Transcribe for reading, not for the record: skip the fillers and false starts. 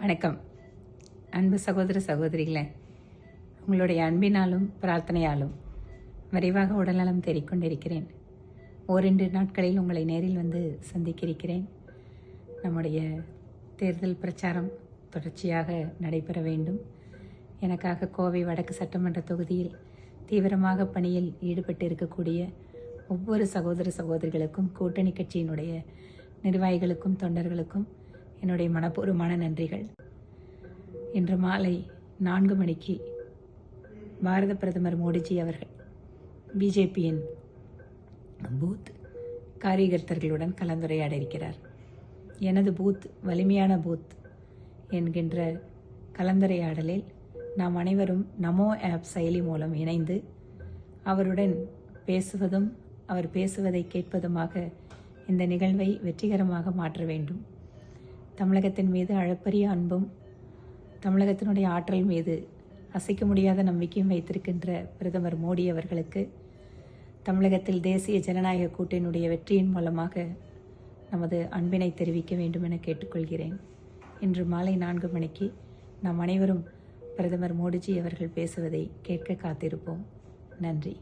வணக்கம். அன்பு சகோதர சகோதரிகளே, உங்களுடைய அன்பினாலும் பிரார்த்தனையாலும் விரைவாக உடல்நலம் தேறிக்கொண்டிருக்கிறேன். ஓரிரு நாட்களில் உங்களை நேரில் வந்து சந்திக்கிறேன். நம்முடைய தேர்தல் பிரச்சாரம் தொடர்ச்சியாக நடைபெற வேண்டும். எனக்காக கோவை வடக்கு சட்டமன்ற தொகுதியில் தீவிரமாக பணியில் ஈடுபட்டு இருக்கக்கூடிய ஒவ்வொரு சகோதர சகோதரிகளுக்கும், கூட்டணி கட்சியினுடைய நிர்வாகிகளுக்கும், தொண்டர்களுக்கும் என்னுடைய மனப்பூர்வமான நன்றிகள். இன்று மாலை 4 மணிக்கு பாரத பிரதமர் மோடிஜி அவர்கள் பிஜேபியின் பூத் காரியகர்த்தர்களுடன் கலந்துரையாட இருக்கிறார். எனது பூத் வலிமையான பூத் என்கின்ற கலந்துரையாடலில் நாம் அனைவரும் நமோ ஆப் செயலி மூலம் இணைந்து அவருடன் பேசுவதும் அவர் பேசுவதை கேட்பதுமாக இந்த நிகழ்வை வெற்றிகரமாக மாற்ற வேண்டும். தமிழகத்தின் மீது அளப்பரிய அன்பும் தமிழகத்தினுடைய ஆற்றல் மீது அசைக்க முடியாத நம்பிக்கையும் வைத்திருக்கின்ற பிரதமர் மோடி அவர்களுக்கு தமிழகத்தில் தேசிய ஜனநாயக கூட்டணியுடைய வெற்றியின் மூலமாக நமது அன்பினை தெரிவிக்க வேண்டும் என கேட்டுக்கொள்கிறேன். இன்று மாலை 4 மணிக்கு நாம் அனைவரும் பிரதமர் மோடிஜி அவர்கள் பேசுவதை கேட்க காத்திருப்போம். நன்றி.